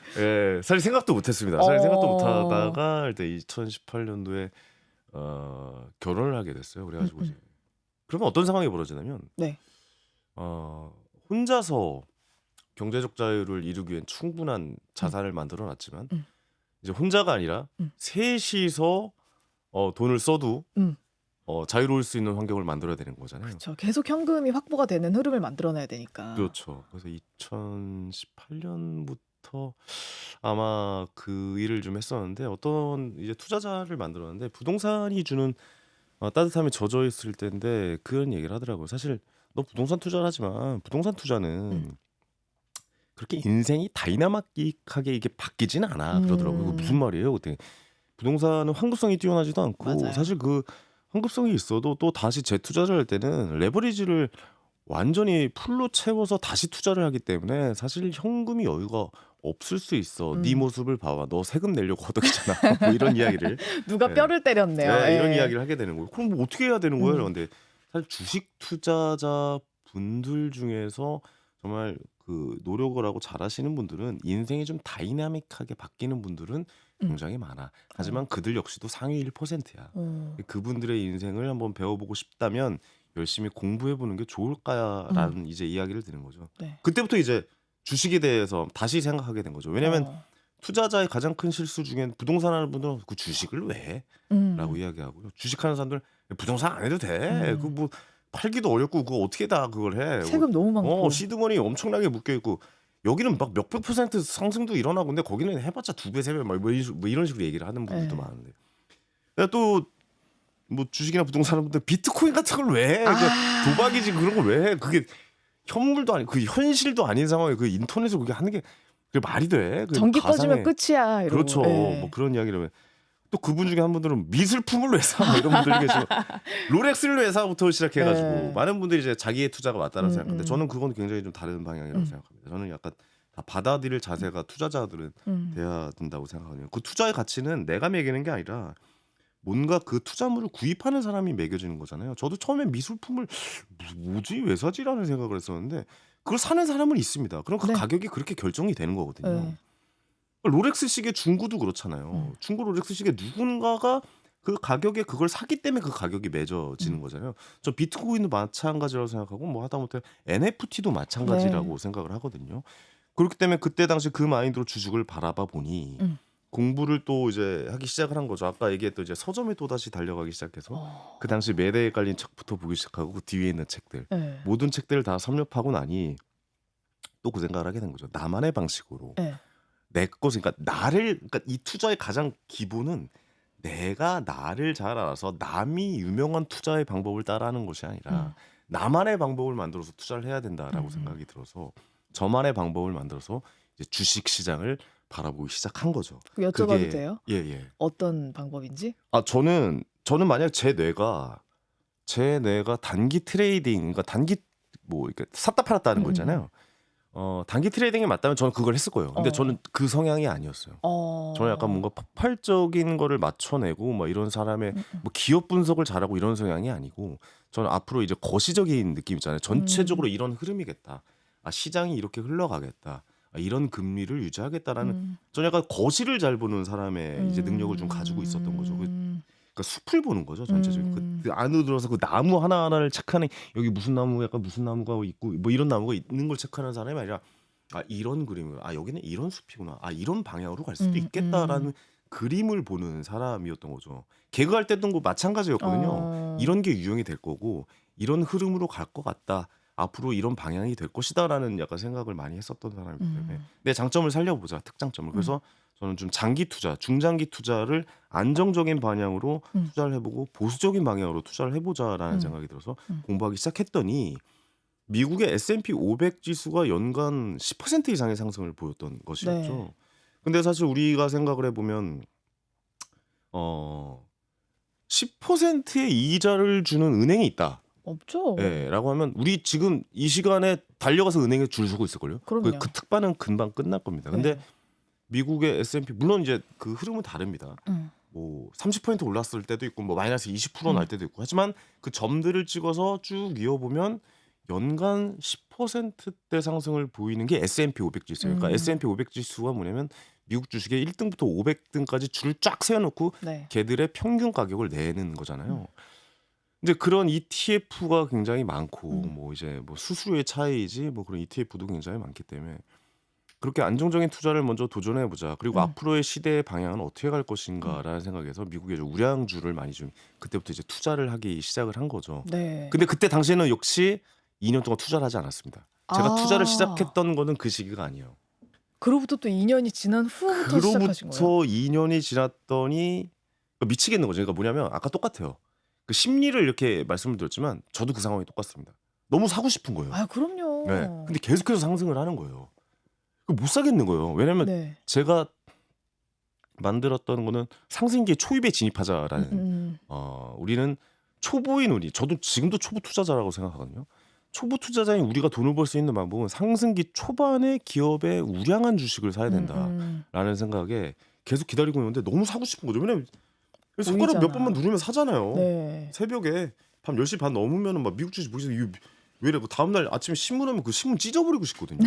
[SPEAKER 3] 사실 생각도 못했습니다. 사실 생각도 못하다가 일단 2018년도에 결혼을 하게 됐어요. 그래가지고 이제 그러면 어떤 상황이 벌어지냐면
[SPEAKER 2] 네.
[SPEAKER 3] 혼자서 경제적 자유를 이루기 위한 충분한 자산을 만들어놨지만 이제 혼자가 아니라 셋이서 돈을 써도 자유로울 수 있는 환경을 만들어야 되는 거잖아요.
[SPEAKER 2] 그렇죠. 계속 현금이 확보가 되는 흐름을 만들어내야 되니까.
[SPEAKER 3] 그렇죠. 그래서 2018년부터 아마 그 일을 좀 했었는데 어떤 이제 투자자를 만들었는데 부동산이 주는 따뜻함에 젖어 있을 때인데 그런 얘기를 하더라고요. 사실 너 부동산 투자를 하지만 부동산 투자는 그렇게 인생이 다이나믹하게 이게 바뀌지는 않아 그러더라고요. 그거 무슨 말이에요? 그때 부동산은 환급성이 뛰어나지도 않고
[SPEAKER 2] 맞아요.
[SPEAKER 3] 사실 그 환급성이 있어도 또 다시 재투자를 할 때는 레버리지를 완전히 풀로 채워서 다시 투자를 하기 때문에 사실 현금이 여유가 없을 수 있어. 네
[SPEAKER 2] 음.
[SPEAKER 3] 모습을 봐봐. 너 세금 내려고 허덕이잖아. 뭐 이런 이야기를
[SPEAKER 2] 누가
[SPEAKER 3] 예.
[SPEAKER 2] 뼈를 때렸네요.
[SPEAKER 3] 이런
[SPEAKER 2] 예.
[SPEAKER 3] 이야기를 하게 되는 거예요. 그럼 뭐 어떻게 해야 되는 거예요?
[SPEAKER 2] 음.
[SPEAKER 3] 근데 사실 주식 투자자 분들 중에서 정말 그 노력을 하고 잘하시는 분들은 인생이 좀 다이나믹하게 바뀌는 분들은
[SPEAKER 2] 음.
[SPEAKER 3] 굉장히 많아. 하지만 그들 역시도 상위 1%야.
[SPEAKER 2] 어.
[SPEAKER 3] 그분들의 인생을 한번 배워보고 싶다면 열심히 공부해보는 게 좋을까라는 이제 이야기를 드는 거죠.
[SPEAKER 2] 네.
[SPEAKER 3] 그때부터 이제 주식에 대해서 다시 생각하게 된 거죠. 왜냐면
[SPEAKER 2] 어.
[SPEAKER 3] 투자자의 가장 큰 실수 중엔 부동산 하는 분들은 그 주식을 왜 해? 라고
[SPEAKER 2] 음.
[SPEAKER 3] 이야기하고요. 주식하는 사람들 부동산 안 해도 돼.
[SPEAKER 2] 음.
[SPEAKER 3] 그 뭐 팔기도 어렵고 그거 어떻게 다 그걸 해?
[SPEAKER 2] 세금 너무 많고.
[SPEAKER 3] 시드머니 엄청나게 묶여 있고 여기는 막 몇백 % 상승도 일어나고 근데 거기는 해봤자 2배, 3배 뭐 이런 식으로 얘기를 하는 분들도
[SPEAKER 2] 예.
[SPEAKER 3] 많은데. 내가 또 뭐 주식이나 부동산 하는 분들 비트코인 같은 걸 왜 해? 그러니까
[SPEAKER 2] 아.
[SPEAKER 3] 도박이지 그런 걸 왜 해? 그게 현물도 아니 그 현실도 아닌 상황에 그 인터넷으로 그게 하는 게 그게 말이 돼? 그
[SPEAKER 2] 전기
[SPEAKER 3] 가상의
[SPEAKER 2] 꺼지면 끝이야. 이러고.
[SPEAKER 3] 그렇죠.
[SPEAKER 2] 예.
[SPEAKER 3] 뭐 그런 이야기를 하면 또 그분 중에 한 분들은 미술품을 왜 사? 뭐 이런 분들이 계시고 롤렉스를 왜 사부터 시작해가지고
[SPEAKER 2] 네.
[SPEAKER 3] 많은 분들이 이제 자기의 투자가 맞다라고
[SPEAKER 2] 음,
[SPEAKER 3] 생각하는데 저는 그건 굉장히 좀 다른 방향이라고
[SPEAKER 2] 음.
[SPEAKER 3] 생각합니다. 저는 약간 다 받아들일 자세가 투자자들은 돼야 된다고 생각하거든요. 그 투자의 가치는 내가 매기는 게 아니라 뭔가 그 투자물을 구입하는 사람이 매겨지는 거잖아요. 저도 처음에 미술품을 뭐지 왜 사지라는 생각을 했었는데 그걸 사는 사람은 있습니다. 그럼 그
[SPEAKER 2] 네.
[SPEAKER 3] 가격이 그렇게 결정이 되는 거거든요.
[SPEAKER 2] 예.
[SPEAKER 3] 롤렉스 시계 중고도 그렇잖아요. 중고 롤렉스 시계 누군가가 그 가격에 그걸 사기 때문에 그 가격이 매져지는 거잖아요. 저 비트코인도 마찬가지라고 생각하고 뭐 하다못해 NFT도 마찬가지라고 생각을 하거든요. 그렇기 때문에 그때 당시 그 마인드로 주식을 바라봐 보니
[SPEAKER 2] 음.
[SPEAKER 3] 공부를 또 이제 하기 시작을 한 거죠. 아까 얘기했던 이제 서점에 또 다시 달려가기 시작해서
[SPEAKER 2] 어.
[SPEAKER 3] 그 당시 매대에 깔린 책부터 보기 시작하고 그 뒤에 있는 책들
[SPEAKER 2] 예.
[SPEAKER 3] 모든 책들을 다 섭렵하고 나니 또 그 생각을 하게 된 거죠. 나만의 방식으로
[SPEAKER 2] 예.
[SPEAKER 3] 내 것을 그러니까 나를 그러니까 이 투자의 가장 기본은 내가 나를 잘 알아서 남이 유명한 투자의 방법을 따라하는 것이 아니라 나만의 방법을 만들어서 투자를 해야 된다라고 생각이 들어서 저만의 방법을 만들어서 이제 주식 시장을 바라보기 시작한 거죠.
[SPEAKER 2] 여쭤봐도
[SPEAKER 3] 그게
[SPEAKER 2] 돼요?
[SPEAKER 3] 예.
[SPEAKER 2] 어떤 방법인지?
[SPEAKER 3] 저는 만약 제 뇌가 단기 트레이딩 그러니까 단기 뭐 이렇게 샀다 팔았다 하는 거 있잖아요. 단기 트레이딩에 맞다면 저는 그걸 했을 거예요. 근데
[SPEAKER 2] 어.
[SPEAKER 3] 저는 그 성향이 아니었어요. 저는 약간 뭔가 폭발적인 거를 맞춰내고 막 이런 사람의 뭐 기업 분석을 잘하고 이런 성향이 아니고 저는 앞으로 이제 거시적인 느낌 있잖아요. 전체적으로 이런 흐름이겠다. 시장이 이렇게 흘러가겠다. 이런 금리를 유지하겠다라는 저는 약간 거시를 잘 보는 사람의 이제 능력을 좀 가지고 있었던 거죠. 그러니까 숲을 보는 거죠 전체적으로. 그 안으로 들어서 그 나무 하나 하나를 체크하는 여기 무슨 나무 약간 무슨 나무가 있고 뭐 이런 나무가 있는 걸 체크하는 사람이 아니라 이런 그림을 여기는 이런 숲이구나 이런 방향으로 갈 수도 있겠다라는 그림을 보는 사람이었던 거죠. 개그할 때도 뭐 마찬가지였거든요. 이런 게 유형이 될 거고 이런 흐름으로 갈 것 같다. 앞으로 이런 방향이 될 것이다라는 약간 생각을 많이 했었던 사람이기 때문에 내 장점을 살려보자 특장점을. 그래서 저는 좀 장기 투자, 중장기 투자를 안정적인 방향으로 투자를 해보고 보수적인 방향으로 투자를 해보자라는 생각이 들어서 공부하기 시작했더니 미국의 S&P 500 지수가 연간 10% 이상의 상승을 보였던 것이었죠.
[SPEAKER 2] 네.
[SPEAKER 3] 근데 사실 우리가 생각을 해보면 10%의 이자를 주는 은행이 있다.
[SPEAKER 2] 없죠.
[SPEAKER 3] 라고 하면 우리 지금 이 시간에 달려가서 은행에 줄 서고 있을걸요.
[SPEAKER 2] 그럼요.
[SPEAKER 3] 그 특반은 금방 끝날 겁니다. 근데
[SPEAKER 2] 네.
[SPEAKER 3] 미국의 S&P 물론 이제 그 흐름은 다릅니다. 뭐 30% 올랐을 때도 있고 뭐 마이너스 20% 날 때도 있고 하지만 그 점들을 찍어서 쭉 이어보면 연간 10%대 상승을 보이는 게 S&P 500 지수예요. 그러니까 S&P 500 지수가 뭐냐면 미국 주식의 1등부터 500등까지 줄을 쫙 세워놓고
[SPEAKER 2] 네.
[SPEAKER 3] 걔들의 평균 가격을 내는 거잖아요. 이제 그런 ETF가 굉장히 많고 뭐 이제 뭐 수수료의 차이지 뭐 그런 ETF도 굉장히 많기 때문에 그렇게 안정적인 투자를 먼저 도전해 보자. 그리고 앞으로의 시대의 방향은 어떻게 갈 것인가라는 생각에서 미국의 우량주를 많이 좀 그때부터 이제 투자를 하기 시작을 한 거죠.
[SPEAKER 2] 네.
[SPEAKER 3] 근데 그때 당시에는 역시 2년 동안 투자를 하지 않았습니다. 제가 투자를
[SPEAKER 2] 아.
[SPEAKER 3] 시작했던 거는 그 시기가 아니에요.
[SPEAKER 2] 그로부터 또 2년이 지난 후부터 시작하신
[SPEAKER 3] 그로부터
[SPEAKER 2] 거예요?
[SPEAKER 3] 2년이 지났더니 미치겠는 거죠. 그러니까 뭐냐면 아까 똑같아요. 그 심리를 이렇게 말씀을 드렸지만 저도 그 상황이 똑같습니다. 너무 사고 싶은 거예요.
[SPEAKER 2] 그럼요.
[SPEAKER 3] 네. 근데 계속해서 상승을 하는 거예요. 못 사겠는 거예요. 왜냐면
[SPEAKER 2] 네.
[SPEAKER 3] 제가 만들었던 거는 상승기에 초입에 진입하자라는
[SPEAKER 2] 음.
[SPEAKER 3] 우리는 초보인 저도 지금도 초보 투자자라고 생각하거든요. 초보 투자자인 우리가 돈을 벌 수 있는 방법은 상승기 초반에 기업의 우량한 주식을 사야 된다라는 생각에 계속 기다리고 있는데 너무 사고 싶은 거죠. 왜냐면 손가락 몇
[SPEAKER 2] 보이잖아.
[SPEAKER 3] 번만 누르면 사잖아요.
[SPEAKER 2] 네.
[SPEAKER 3] 새벽에 밤 10시 반 넘으면 막 미국 주식 보시면 이거 왜 이래? 다음날 아침에 신문 하면 그 신문 찢어버리고 싶거든요.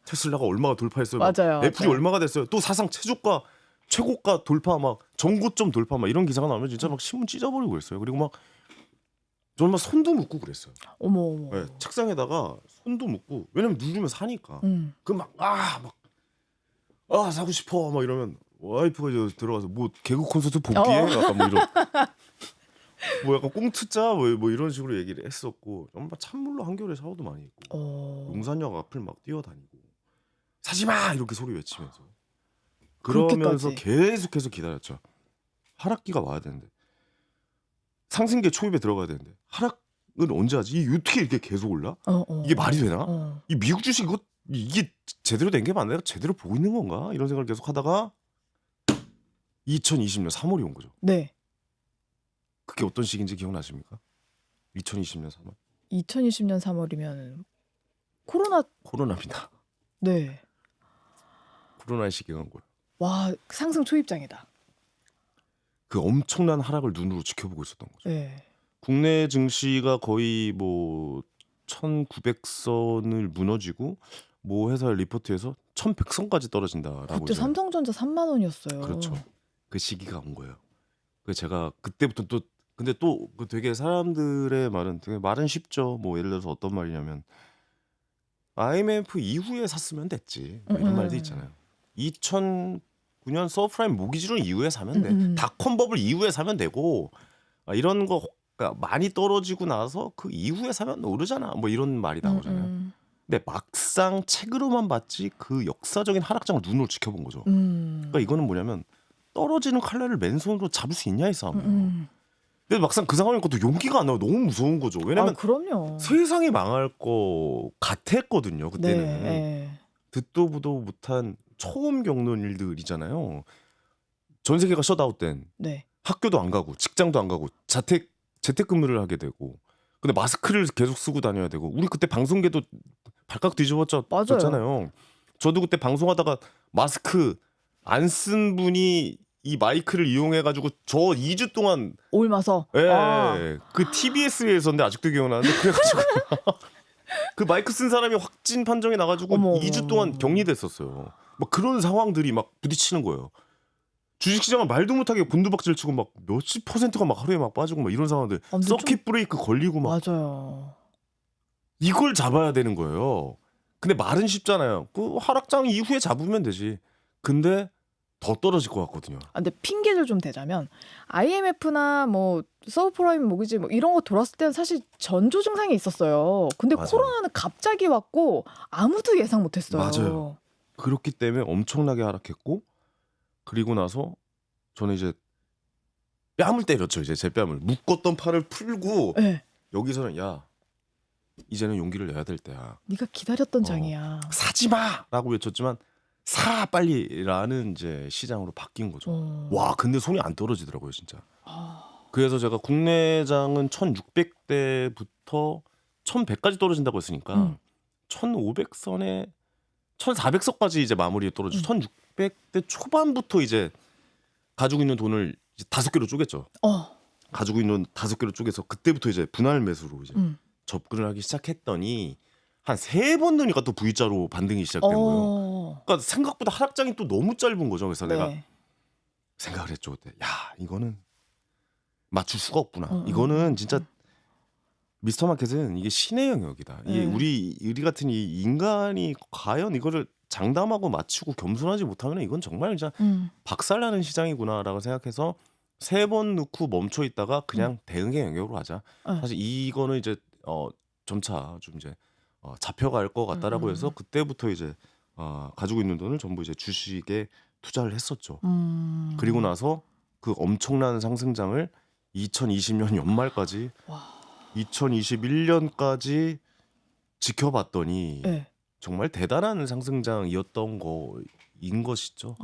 [SPEAKER 3] 테슬라가 얼마가 돌파했어요. 막
[SPEAKER 2] 맞아요.
[SPEAKER 3] 애플이
[SPEAKER 2] 맞아요.
[SPEAKER 3] 얼마가 됐어요. 또 사상 최고가 돌파 막 전고점 돌파 막 이런 기사가 나오면 진짜 막 신문 찢어버리고 그랬어요. 그리고 막 저는 막 손도 묶고 그랬어요.
[SPEAKER 2] 어머.
[SPEAKER 3] 네, 책상에다가 손도 묶고 왜냐면 누르면 사니까.
[SPEAKER 2] 음.
[SPEAKER 3] 그 막 사고 싶어 막 이러면 와이프가 이제 들어가서 뭐 개그 콘서트 복귀해 약간 뭐 이런 뭐 약간 꽁트짜 뭐 이런 식으로 얘기를 했었고 정말 찬물로 한겨울에 샤워도 많이 했고 용산역 앞을 막 뛰어다니고 사지마 이렇게 소리 외치면서 그러면서
[SPEAKER 2] 그렇게까지.
[SPEAKER 3] 계속해서 기다렸죠. 하락기가 와야 되는데 상승기에 초입에 들어가야 되는데 하락은 언제 하지? 이게 어떻게 이렇게 계속 올라? 이게 말이 되나? 이 미국 주식 이게 제대로 된 게 맞나요? 제대로 보고 있는 건가? 이런 생각을 계속 하다가 2020년 3월이 온 거죠.
[SPEAKER 2] 네.
[SPEAKER 3] 그게 어떤 시기인지 기억나십니까? 2020년 3월.
[SPEAKER 2] 2020년 3월이면
[SPEAKER 3] 코로나입니다.
[SPEAKER 2] 네.
[SPEAKER 3] 코로나의 시기가 온 거예요.
[SPEAKER 2] 와, 상승 초입장이다.
[SPEAKER 3] 그 엄청난 하락을 눈으로 지켜보고 있었던 거죠.
[SPEAKER 2] 네.
[SPEAKER 3] 국내 증시가 거의 뭐 1900선을 무너지고 뭐 회사 리포트에서 1100선까지 떨어진다라고
[SPEAKER 2] 그때
[SPEAKER 3] 이제
[SPEAKER 2] 삼성전자 3만 원이었어요.
[SPEAKER 3] 그렇죠. 그 시기가 온 거예요. 그 제가 그때부터 또 근데 또 그 되게 사람들의 말은 되게 말은 쉽죠. 뭐 예를 들어서 어떤 말이냐면 IMF 이후에 샀으면 됐지. 뭐 이런 말도 있잖아요. 2009년 서프라임 모기지론 이후에 사면 돼. 닷컴 버블 이후에 사면 되고 이런 거 그러니까 많이 떨어지고 나서 그 이후에 사면 오르잖아. 뭐 이런 말이 나오잖아요. 근데 막상 책으로만 봤지 그 역사적인 하락장을 눈으로 지켜본 거죠. 그러니까 이거는 뭐냐면 떨어지는 칼날을 맨손으로 잡을 수 있냐 이 싸움이에요. 근데 막상 그 상황이니까 또 용기가 안 나요. 너무 무서운 거죠. 왜냐면
[SPEAKER 2] 그럼요.
[SPEAKER 3] 세상이 망할 거 같았거든요. 그때는.
[SPEAKER 2] 네.
[SPEAKER 3] 듣도 보도 못한 처음 겪는 일들이잖아요. 전 세계가 셧아웃된
[SPEAKER 2] 네.
[SPEAKER 3] 학교도 안 가고 직장도 안 가고 재택근무를 하게 되고 근데 마스크를 계속 쓰고 다녀야 되고 우리 그때 방송계도 발칵 뒤집어졌잖아요. 저도 그때 방송하다가 마스크 안 쓴 분이 이 마이크를 이용해가지고 저 2주 동안
[SPEAKER 2] 올마서.
[SPEAKER 3] 그 TBS에서인데 아직도 기억나는데 그래가지고 그 마이크 쓴 사람이 확진 판정이 나가지고
[SPEAKER 2] 어머,
[SPEAKER 3] 2주 동안 격리됐었어요. 막 그런 상황들이 막 부딪히는 거예요. 주식시장은 말도 못하게 곤두박질 치고 막 몇십 %가 막 하루에 막 빠지고 막 이런 상황들
[SPEAKER 2] 근데
[SPEAKER 3] 서킷 브레이크 걸리고 막
[SPEAKER 2] 맞아요.
[SPEAKER 3] 이걸 잡아야 되는 거예요. 근데 말은 쉽잖아요. 그 하락장 이후에 잡으면 되지. 근데 더 떨어질 것 같거든요.
[SPEAKER 2] 근데 핑계를 좀 대자면 IMF나 뭐 서브프라임 모기지 뭐 이런 거 돌았을 때는 사실 전조 증상이 있었어요. 근데
[SPEAKER 3] 맞아요.
[SPEAKER 2] 코로나는 갑자기 왔고 아무도 예상 못했어요.
[SPEAKER 3] 맞아요. 그렇기 때문에 엄청나게 하락했고 그리고 나서 저는 이제 뺨을 때렸죠. 이제 제 뺨을 묶었던 팔을 풀고
[SPEAKER 2] 네.
[SPEAKER 3] 여기서는 야 이제는 용기를 내야 될 때야.
[SPEAKER 2] 네가 기다렸던 장이야.
[SPEAKER 3] 사지 마라고 외쳤지만 사 빨리라는 이제 시장으로 바뀐 거죠. 와 근데 손이 안 떨어지더라고요 진짜. 그래서 제가 국내장은 1600대부터 1100까지 떨어진다고 했으니까 1500선에 1400선까지 이제 마무리에 떨어지고 1600대 초반부터 이제 가지고 있는 돈을 이제 5개로 쪼갰죠. 가지고 있는 5개로 쪼개서 그때부터 이제 분할 매수로 이제 접근을 하기 시작했더니 한 3번 넣으니까 또 V자로 반등이 시작된 거예요. 그러니까 생각보다 하락장이 또 너무 짧은 거죠. 그래서 내가 생각을 했죠. 그때. 야 이거는 맞출 수가 없구나. 이거는 진짜 미스터 마켓은 이게 신의 영역이다. 이게 우리 같은 이 인간이 과연 이거를 장담하고 맞추고 겸손하지 못하면 이건 정말 진짜 박살나는 시장이구나라고 생각해서 3번 넣고 멈춰 있다가 그냥 대응의 영역으로 하자. 사실 이거는 이제 점차 좀 이제 잡혀갈 것 같다라고 해서 그때부터 이제 가지고 있는 돈을 전부 이제 주식에 투자를 했었죠. 그리고 나서 그 엄청난 상승장을 2020년 연말까지 2021년까지 지켜봤더니 정말 대단한 상승장이었던 거인 것이죠.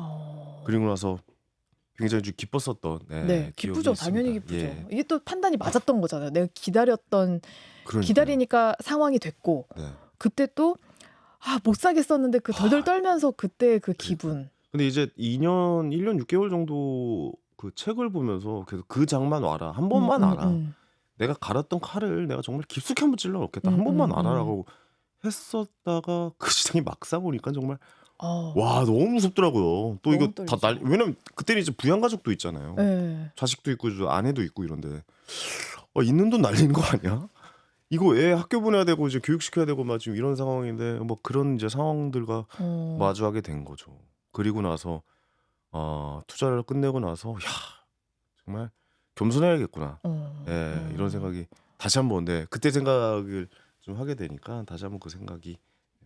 [SPEAKER 3] 그리고 나서 굉장히 좀 기뻤었던
[SPEAKER 2] 네, 기쁘죠.
[SPEAKER 3] 기억이
[SPEAKER 2] 당연히
[SPEAKER 3] 있습니다.
[SPEAKER 2] 기쁘죠.
[SPEAKER 3] 예.
[SPEAKER 2] 이게 또 판단이 맞았던 거잖아요. 내가 기다렸던
[SPEAKER 3] 그러니까요.
[SPEAKER 2] 기다리니까 상황이 됐고
[SPEAKER 3] 네.
[SPEAKER 2] 그때 또 못 사겠었는데 그 덜덜 떨면서 그때 그 기분.
[SPEAKER 3] 근데 이제 1년 6개월 정도 그 책을 보면서 계속 그 장만 와라. 한 번만 와라. 내가 갈았던 칼을 내가 정말 깊숙이 한번 찔러 넣겠다. 한 번만 와라라고 했었다가 그 시장이 막상 오니까 정말 와 너무 무섭더라고요. 또 이거
[SPEAKER 2] 너무
[SPEAKER 3] 다
[SPEAKER 2] 떨리죠.
[SPEAKER 3] 왜냐면 그때는 이제 부양 가족도 있잖아요.
[SPEAKER 2] 네.
[SPEAKER 3] 자식도 있고 아내도 있고 이런데 있는 돈 날리는 거 아니야? 이거 애 학교 보내야 되고 이제 교육시켜야 되고 막 지금 이런 상황인데 뭐 그런 이제 상황들과 마주하게 된 거죠. 그리고 나서 투자를 끝내고 나서 야 정말 겸손해야겠구나. 이런 생각이 다시 한번 그때 생각을 좀 하게 되니까 다시 한번 그 생각이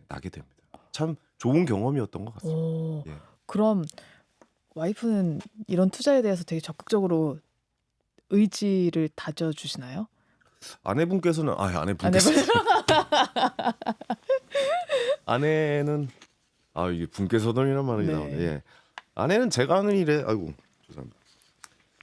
[SPEAKER 3] 나게 됩니다. 참 좋은 경험이었던 것 같습니다. 예.
[SPEAKER 2] 그럼 와이프는 이런 투자에 대해서 되게 적극적으로 의지를 다져주시나요?
[SPEAKER 3] 아내분께서는 아내는 이게 분께서는이란 말이
[SPEAKER 2] 네.
[SPEAKER 3] 나오네. 예. 아내는 제가 하는 일에 죄송합니다.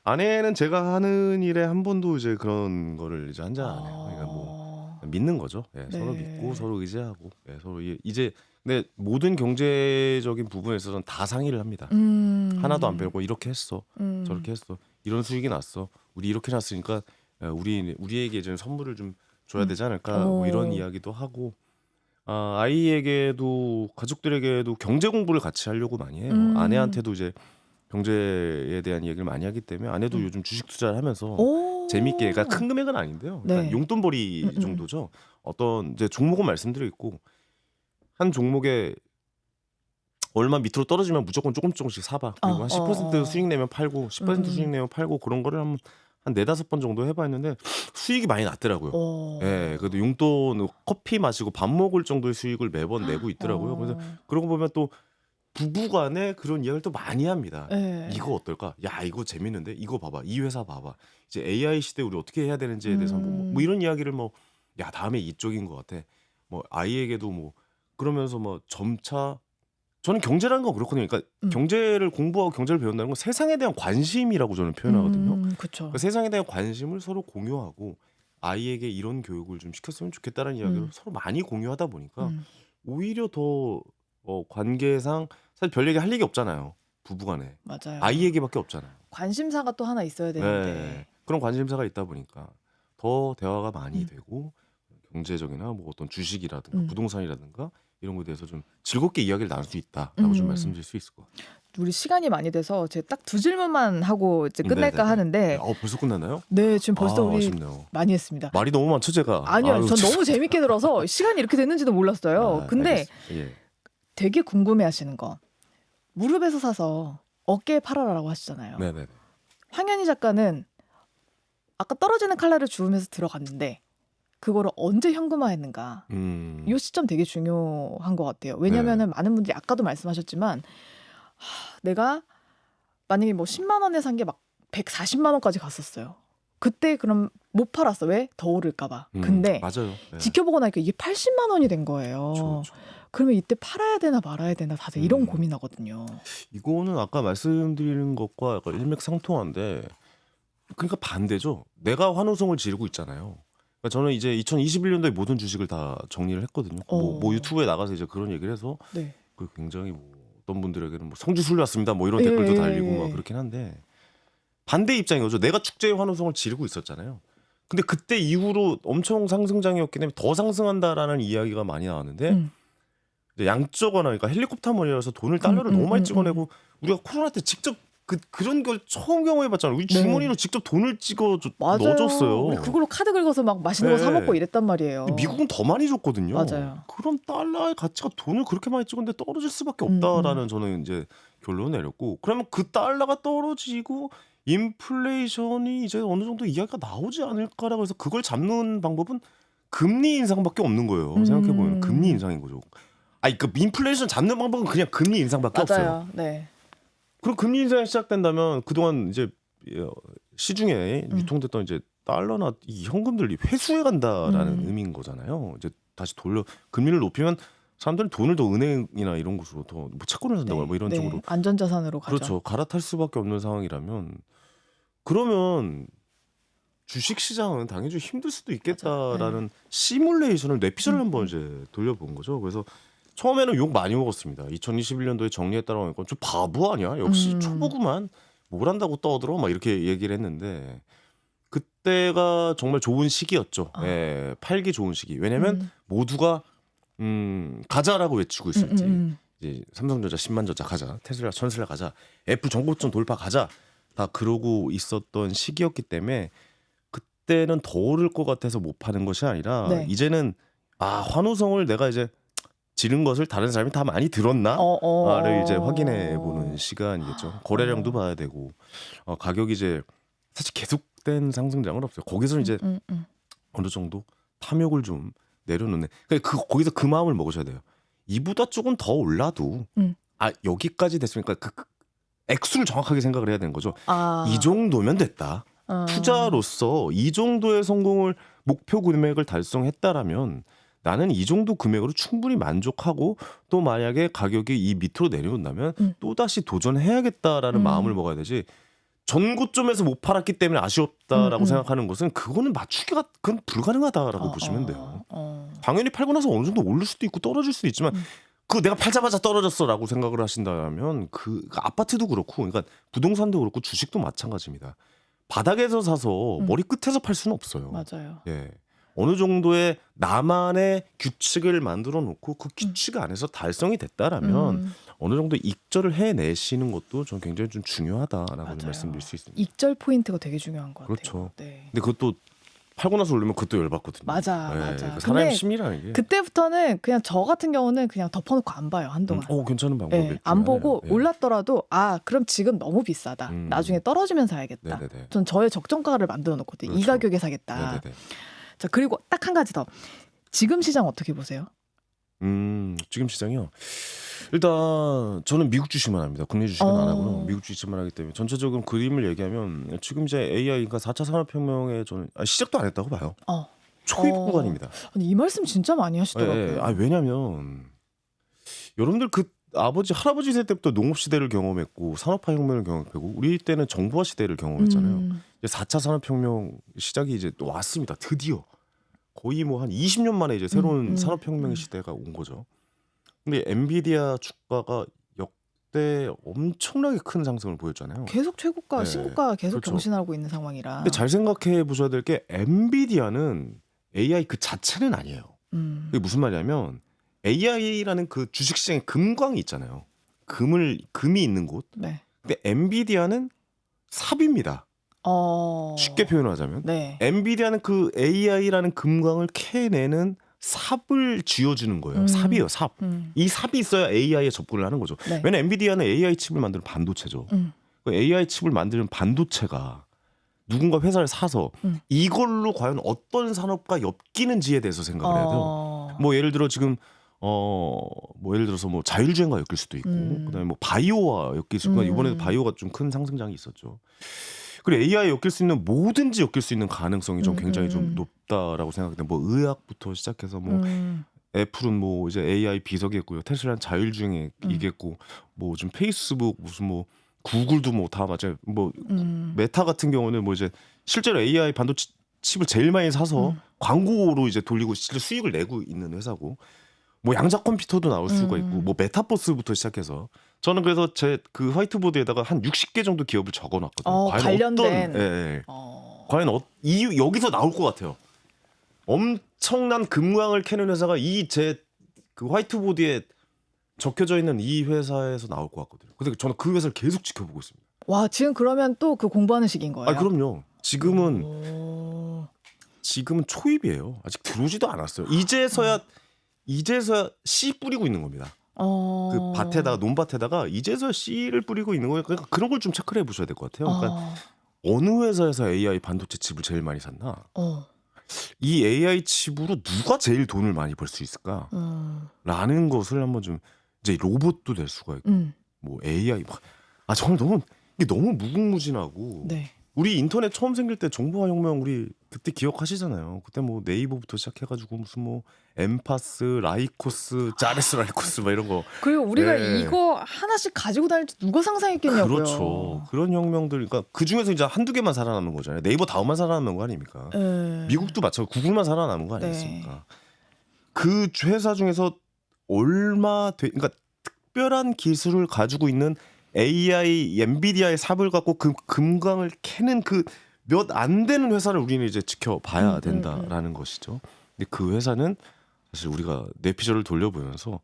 [SPEAKER 3] 아내는 제가 하는 일에 한 번도 이제 그런 거를 이제 한자 안 해요. 그러니까 뭐 믿는 거죠. 예, 서로
[SPEAKER 2] 네.
[SPEAKER 3] 믿고 서로 의지하고 서로 이제 근데 모든 경제적인 부분에 있어서는 다 상의를 합니다. 하나도 안 빼고 이렇게 했어, 저렇게 했어, 이런 수익이 났어, 우리 이렇게 났으니까 우리에게 이제 선물을 좀 줘야 되지 않을까 뭐 이런 이야기도 하고 아이에게도 가족들에게도 경제 공부를 같이 하려고 많이 해요. 아내한테도 이제 경제에 대한 이야기를 많이 하기 때문에 아내도 요즘 주식 투자를 하면서 재밌게 그러니까 큰 금액은 아닌데요. 그러니까
[SPEAKER 2] 네.
[SPEAKER 3] 용돈벌이 정도죠. 어떤 이제 종목은 말씀드려 있고 한 종목에 얼마 밑으로 떨어지면 무조건 조금씩 사봐. 그리고 한 10% 수익 내면 팔고 10% 수익 내면 팔고 그런 거를 한 4-5번 정도 해봤는데 수익이 많이 났더라고요. 예, 그래도 용돈 커피 마시고 밥 먹을 정도의 수익을 매번 내고 있더라고요. 그래서 그런 거 보면 또 부부간에 그런 이야기를 또 많이 합니다. 이거 어떨까? 야 이거 재밌는데? 이거 봐봐. 이 회사 봐봐. 이제 AI 시대 우리 어떻게 해야 되는지에 대해서 뭐 이런 이야기를 야 다음에 이쪽인 것 같아. 뭐 아이에게도 뭐 그러면서 뭐 점차 저는 경제라는 건 그렇거든요. 그러니까 경제를 공부하고 경제를 배운다는 건 세상에 대한 관심이라고 저는 표현하거든요.
[SPEAKER 2] 그렇죠.
[SPEAKER 3] 그러니까 세상에 대한 관심을 서로 공유하고 아이에게 이런 교육을 좀 시켰으면 좋겠다는 이야기를 서로 많이 공유하다 보니까 오히려 더 관계상 사실 별 얘기 할 얘기 없잖아요. 부부간에.
[SPEAKER 2] 맞아요.
[SPEAKER 3] 아이 얘기밖에 없잖아요.
[SPEAKER 2] 관심사가 또 하나 있어야 되는데.
[SPEAKER 3] 네. 그런 관심사가 있다 보니까 더 대화가 많이 되고 경제적이나 뭐 어떤 주식이라든가 부동산이라든가 이런 거에 대해서 좀 즐겁게 이야기를 나눌 수 있다라고 좀 말씀드릴 수 있을 것 같아요.
[SPEAKER 2] 우리 시간이 많이 돼서 제가 딱 2질문만 하고 이제 끝낼까
[SPEAKER 3] 네네네.
[SPEAKER 2] 하는데
[SPEAKER 3] 벌써 끝났나요?
[SPEAKER 2] 네, 지금 벌써 우리
[SPEAKER 3] 아쉽네요.
[SPEAKER 2] 많이 했습니다.
[SPEAKER 3] 말이 너무 많죠 제가.
[SPEAKER 2] 아니요, 전 너무 재밌게 들어서 시간이 이렇게 됐는지도 몰랐어요. 근데
[SPEAKER 3] 알겠습니다. 예.
[SPEAKER 2] 되게 궁금해하시는 거 무릎에서 사서 어깨에 팔아라라고 하시잖아요.
[SPEAKER 3] 네네.
[SPEAKER 2] 황현희 작가는 아까 떨어지는 칼날을 주우면서 들어갔는데 그거를 언제 현금화했는가? 이 시점 되게 중요한 것 같아요. 왜냐하면 많은 분들이 아까도 말씀하셨지만 내가 만약에 뭐 10만 원에 산 게 막 140만 원까지 갔었어요. 그때 그럼 못 팔았어. 왜? 더 오를까봐. 근데
[SPEAKER 3] 맞아요. 네.
[SPEAKER 2] 지켜보고 나니까 이게 80만 원이 된 거예요.
[SPEAKER 3] 그렇죠.
[SPEAKER 2] 그러면 이때 팔아야 되나 말아야 되나 다들 이런 고민하거든요.
[SPEAKER 3] 이거는 아까 말씀드리는 것과 약간 일맥상통한데 그러니까 반대죠. 내가 환호성을 지르고 있잖아요. 그러니까 저는 이제 2021년도에 모든 주식을 다 정리를 했거든요. 뭐 유튜브에 나가서 이제 그런 얘기를 해서
[SPEAKER 2] 네.
[SPEAKER 3] 그 굉장히 뭐 어떤 분들에게는 뭐 성지순례 왔습니다. 뭐 이런 댓글도 달리고 막 그렇긴 한데 반대 입장인 거죠. 내가 축제의 환호성을 지르고 있었잖아요. 근데 그때 이후로 엄청 상승장이었기 때문에 더 상승한다라는 이야기가 많이 나왔는데 이제 양적완화, 그러니까 헬리콥터 머리라서 달러를 너무 많이 찍어내고 우리가 코로나 때 직접 그런 걸 처음 경험해봤잖아요. 우리 주머니로 직접 돈을 찍어 넣어줬어요.
[SPEAKER 2] 우리 그걸로 카드 긁어서 막 맛있는 거 사 먹고 이랬단 말이에요.
[SPEAKER 3] 미국은 더 많이 줬거든요.
[SPEAKER 2] 맞아요.
[SPEAKER 3] 그럼 달러의 가치가 돈을 그렇게 많이 찍었는데 떨어질 수밖에 없다라는 저는 이제 결론을 내렸고, 그러면 그 달러가 떨어지고 인플레이션이 이제 어느 정도 이야기가 나오지 않을까라고 해서 그걸 잡는 방법은 금리 인상밖에 없는 거예요. 생각해보면 금리 인상인 거죠. 그 인플레이션 잡는 방법은 그냥 금리 인상밖에 없어요.
[SPEAKER 2] 맞아요. 네.
[SPEAKER 3] 그럼 금리 인상이 시작된다면 그동안 이제 시중에 유통됐던 이제 달러나 이 현금들이 회수해 간다라는 의미인 거잖아요. 이제 다시 금리를 높이면 사람들은 돈을 더 은행이나 이런 곳으로 더 뭐 채권을 산다고 뭐 이런 쪽으로
[SPEAKER 2] 안전자산으로 가죠.
[SPEAKER 3] 그렇죠. 갈아탈 수밖에 없는 상황이라면 그러면 주식 시장은 당연히 좀 힘들 수도 있겠다라는 시뮬레이션을 뇌피셜을 한번 이제 돌려본 거죠. 그래서 처음에는 욕 많이 먹었습니다. 2021년도에 정리했다라고 하니까 좀 바보 아니야? 역시 초보구만. 뭘 한다고 떠들어? 막 이렇게 얘기를 했는데 그때가 정말 좋은 시기였죠. 예, 팔기 좋은 시기. 왜냐면 모두가 가자라고 외치고 있을 때 이제 삼성전자 10만 전자 가자, 테슬라 1000슬라 가자, 애플 정고점 돌파 가자 다 그러고 있었던 시기였기 때문에 그때는 더 오를 것 같아서 못 파는 것이 아니라
[SPEAKER 2] 네.
[SPEAKER 3] 이제는 환호성을 내가 이제 지른 것을 다른 사람이 다 많이 들었나를 이제 확인해 보는 시간이겠죠. 거래량도 봐야 되고 가격이 이제 사실 계속된 상승장은 없어요. 거기서 이제 어느 정도 탐욕을 좀 내려놓는. 그러니까 거기서 그 마음을 먹으셔야 돼요. 이보다 조금 더 올라도 여기까지 됐으니까 그 액수를 정확하게 생각을 해야 되는 거죠. 이 정도면 됐다. 투자로서 이 정도의 성공을 목표 금액을 달성했다라면 나는 이 정도 금액으로 충분히 만족하고 또 만약에 가격이 이 밑으로 내려온다면 또다시 도전해야겠다라는 마음을 먹어야 되지. 전고점에서 못 팔았기 때문에 아쉬웠다라고 생각하는 것은 그거는 맞추기가 그건 불가능하다라고 보시면 돼요. 당연히 팔고 나서 어느 정도 오를 수도 있고 떨어질 수도 있지만 그 내가 팔자마자 떨어졌어라고 생각을 하신다면 그 아파트도 그렇고 그러니까 부동산도 그렇고 주식도 마찬가지입니다. 바닥에서 사서 머리 끝에서 팔 수는 없어요.
[SPEAKER 2] 맞아요.
[SPEAKER 3] 예. 어느 정도의 나만의 규칙을 만들어 놓고 그 규칙 안에서 달성이 됐다라면 어느 정도 익절을 해내시는 것도 저는 굉장히 좀 중요하다라고 말씀드릴 수 있습니다.
[SPEAKER 2] 익절 포인트가 되게 중요한 것 같아요.
[SPEAKER 3] 그렇죠.
[SPEAKER 2] 네.
[SPEAKER 3] 근데 그것도 팔고 나서 올리면 그것도 열받거든요.
[SPEAKER 2] 맞아.
[SPEAKER 3] 사람의
[SPEAKER 2] 근데
[SPEAKER 3] 심리라는 게.
[SPEAKER 2] 그때부터는 그냥 저 같은 경우는 그냥 덮어놓고 안 봐요 한동안.
[SPEAKER 3] 괜찮은 방법이에요.
[SPEAKER 2] 안 보고 올랐더라도 그럼 지금 너무 비싸다. 나중에 떨어지면 사야겠다.
[SPEAKER 3] 네네네.
[SPEAKER 2] 전 저의 적정가를 만들어 놓거든요. 이
[SPEAKER 3] 그렇죠.
[SPEAKER 2] 가격에 사겠다.
[SPEAKER 3] 네네네.
[SPEAKER 2] 자 그리고 딱 한 가지 더. 지금 시장 어떻게 보세요?
[SPEAKER 3] 지금 시장이요. 일단 저는 미국 주식만 합니다. 국내 주식은 안 하고요. 미국 주식만 하기 때문에 전체적인 그림을 얘기하면 지금 이제 AI 그러니까 4차 산업혁명에 저는 시작도 안 했다고 봐요. 초입 구간입니다.
[SPEAKER 2] 아니, 이 말씀 진짜 많이 하시더라고요.
[SPEAKER 3] 왜냐면 여러분들 그 아버지 할아버지 세대 때부터 농업 시대를 경험했고 산업화 혁명을 경험했고 우리 때는 정보화 시대를 경험했잖아요. 이제 4차 산업혁명 시작이 이제 또 왔습니다. 드디어 거의 뭐 한 20년 만에 이제 새로운 산업혁명 시대가 온 거죠. 근데 엔비디아 주가가 역대 엄청나게 큰 상승을 보였잖아요.
[SPEAKER 2] 계속 최고가, 신고가 계속
[SPEAKER 3] 그렇죠.
[SPEAKER 2] 경신하고 있는 상황이라.
[SPEAKER 3] 근데 잘 생각해 보셔야 될 게 엔비디아는 AI 그 자체는 아니에요. 그게 무슨 말이냐면 AI라는 그 주식시장에 금광이 있잖아요. 금이 있는 곳.
[SPEAKER 2] 네.
[SPEAKER 3] 근데 엔비디아는 삽입니다. 쉽게 표현을 하자면
[SPEAKER 2] 네.
[SPEAKER 3] 엔비디아는 그 AI라는 금광을 캐내는 삽을 쥐어주는 거예요. 삽이에요, 삽. 이 삽이 있어야 AI에 접근을 하는 거죠.
[SPEAKER 2] 네.
[SPEAKER 3] 왜냐면 엔비디아는 AI 칩을 만드는 반도체죠. 그 AI 칩을 만드는 반도체가 누군가 회사를 사서 이걸로 과연 어떤 산업과 엮이는지에 대해서 생각을 해야 돼요. 뭐 예를 들어 지금 예를 들어서 뭐 자율주행과 엮일 수도 있고 그다음에 뭐 바이오와 엮일 수도 있고 이번에도 바이오가 좀 큰 상승장이 있었죠. 그리고 AI에 엮일 수 있는 뭐든지 엮일 수 있는 가능성이 좀 굉장히 좀 높다라고 생각해요. 뭐 의학부터 시작해서 뭐 애플은 뭐 이제 AI 비서겠고요. 테슬라는 자율주행이겠고 뭐 좀 페이스북 무슨 뭐 구글도 뭐 다 맞아요. 뭐 메타 같은 경우는 뭐 이제 실제로 AI 반도체 칩을 제일 많이 사서 광고로 이제 돌리고 실제 수익을 내고 있는 회사고 뭐 양자 컴퓨터도 나올 수가 있고 뭐 메타버스부터 시작해서 저는 그래서 제 그 화이트보드에다가 한 60개 정도 기업을 적어놨거든요.
[SPEAKER 2] 관련된
[SPEAKER 3] 과연 여기서 나올 것 같아요. 엄청난 금광을 캐는 회사가 이 제 그 화이트보드에 적혀져 있는 이 회사에서 나올 것 같거든요. 근데 저는 그 회사를 계속 지켜보고 있습니다.
[SPEAKER 2] 와 지금 그러면 또 그 공부하는 시기인 거예요?
[SPEAKER 3] 그럼요. 지금은 초입이에요. 아직 들어오지도 않았어요. 이제서야 씨 뿌리고 있는 겁니다. 그 밭에다가 논밭에다가 이제서야 씨를 뿌리고 있는 거예요. 그러니까 그런 걸 좀 체크를 해보셔야 될 것 같아요. 그러니까 어느 회사에서 AI 반도체 칩을 제일 많이 샀나? 이 AI 칩으로 누가 제일 돈을 많이 벌 수 있을까? 라는 것을 한번 좀 이제 로봇도 될 수가 있고 뭐 AI 정말 이게 너무 무궁무진하고
[SPEAKER 2] 네.
[SPEAKER 3] 우리 인터넷 처음 생길 때 정보화 혁명 우리 그때 기억하시잖아요. 그때 뭐 네이버부터 시작해가지고 무슨 뭐 엠파스, 라이코스, 짜레스 라이코스 막 이런 거.
[SPEAKER 2] 그리고 우리가
[SPEAKER 3] 네.
[SPEAKER 2] 이거 하나씩 가지고 다닐 줄 누가 상상했겠냐고요.
[SPEAKER 3] 그렇죠. 그런 혁명들, 그러니까 그 중에서 이제 한두 개만 살아남은 거잖아요. 네이버 다음만 살아남은 거 아닙니까?
[SPEAKER 2] 예.
[SPEAKER 3] 미국도 마찬가지로 구글만 살아남은 거
[SPEAKER 2] 네.
[SPEAKER 3] 아니겠습니까? 그 회사 중에서 그러니까 특별한 기술을 가지고 있는 AI, 엔비디아의 삽을 갖고 그 금광을 캐는 그 몇 안 되는 회사를 우리는 이제 지켜봐야 된다라는 것이죠. 근데 그 회사는 사실 우리가 뇌피셜을 돌려보면서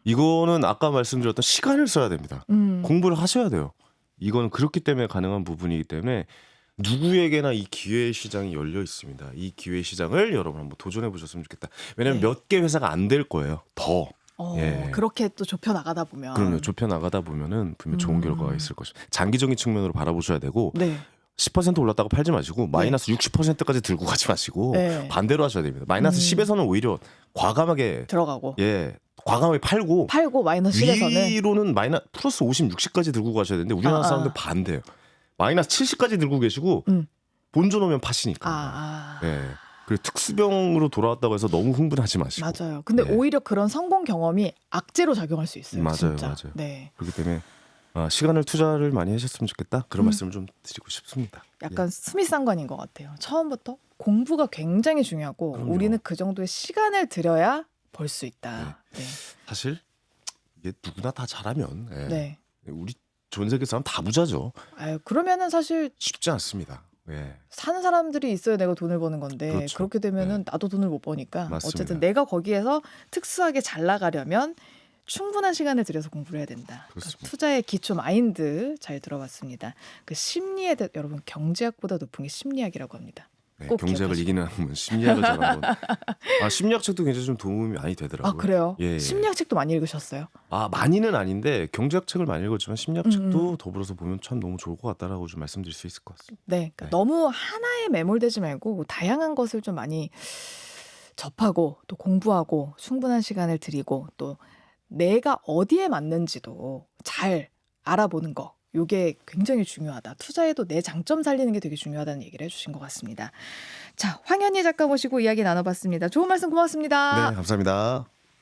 [SPEAKER 3] 이거는 아까 말씀드렸던 시간을 써야 됩니다. 공부를 하셔야 돼요. 이거는 그렇기 때문에 가능한 부분이기 때문에 누구에게나 이 기회의 시장이 열려 있습니다. 이 기회의 시장을 여러분 한번 도전해 보셨으면 좋겠다. 왜냐하면
[SPEAKER 2] 네.
[SPEAKER 3] 몇 개 회사가 안 될 거예요. 더. 예.
[SPEAKER 2] 그렇게 또 좁혀 나가다 보면.
[SPEAKER 3] 그럼요. 좁혀 나가다 보면은 분명 좋은 결과가 있을 것입니다. 장기적인 측면으로 바라보셔야 되고
[SPEAKER 2] 네.
[SPEAKER 3] 10% 올랐다고 팔지 마시고 마이너스 60%까지 들고 가지 마시고
[SPEAKER 2] 네.
[SPEAKER 3] 반대로 하셔야 됩니다. 마이너스 10에서는 오히려 과감하게
[SPEAKER 2] 들어가고
[SPEAKER 3] 과감하게 팔고
[SPEAKER 2] 마이너스 10에서는
[SPEAKER 3] 위로는 플러스 50, 60까지 들고 가셔야 되는데 우리나라 사람들 반대예요. 마이너스 70까지 들고 계시고 본전 오면 파시니까. 예. 그리고 특수병으로 돌아왔다고 해서 너무 흥분하지 마시고.
[SPEAKER 2] 맞아요. 근데
[SPEAKER 3] 네.
[SPEAKER 2] 오히려 그런 성공 경험이 악재로 작용할 수 있어요.
[SPEAKER 3] 맞아요,
[SPEAKER 2] 진짜.
[SPEAKER 3] 맞아요.
[SPEAKER 2] 네.
[SPEAKER 3] 그렇기 때문에 시간을 투자를 많이 하셨으면 좋겠다. 그런 말씀을 좀 드리고 싶습니다.
[SPEAKER 2] 약간 스미상관인 것 같아요. 처음부터 공부가 굉장히 중요하고
[SPEAKER 3] 그럼요.
[SPEAKER 2] 우리는 그 정도의 시간을 들여야 벌 수 있다. 네.
[SPEAKER 3] 사실 이게 누구나 다 잘하면
[SPEAKER 2] 네.
[SPEAKER 3] 우리 전 세계 사람 다 부자죠.
[SPEAKER 2] 아유, 그러면은 사실
[SPEAKER 3] 쉽지 않습니다.
[SPEAKER 2] 사는 사람들이 있어야 내가 돈을 버는 건데
[SPEAKER 3] 그렇죠.
[SPEAKER 2] 그렇게 되면은 나도 돈을 못 버니까
[SPEAKER 3] 맞습니다.
[SPEAKER 2] 어쨌든 내가 거기에서 특수하게 잘 나가려면 충분한 시간을 들여서 공부를 해야 된다.
[SPEAKER 3] 그렇습니다.
[SPEAKER 2] 투자의 기초 마인드 잘 들어봤습니다. 그 심리에 대해 여러분 경제학보다 높은 게 심리학이라고 합니다. 꼭
[SPEAKER 3] 경제학을
[SPEAKER 2] 기억하시고.
[SPEAKER 3] 이기는 한번 심리학을 잘 한번. 심리학 책도 굉장히 좀 도움이 많이 되더라고요.
[SPEAKER 2] 아 그래요?
[SPEAKER 3] 예.
[SPEAKER 2] 심리학 책도 많이 읽으셨어요?
[SPEAKER 3] 많이는 아닌데 경제학 책을 많이 읽었지만 심리학 책도 더불어서 보면 참 너무 좋을 것 같다라고 좀 말씀드릴 수 있을 것 같습니다.
[SPEAKER 2] 네, 그러니까
[SPEAKER 3] 네.
[SPEAKER 2] 너무 하나에 매몰되지 말고 다양한 것을 좀 많이 접하고 또 공부하고 충분한 시간을 들이고 또 내가 어디에 맞는지도 잘 알아보는 거. 요게 굉장히 중요하다. 투자에도 내 장점 살리는 게 되게 중요하다는 얘기를 해주신 것 같습니다. 자, 황현희 작가 모시고 이야기 나눠봤습니다. 좋은 말씀 고맙습니다.
[SPEAKER 3] 네, 감사합니다.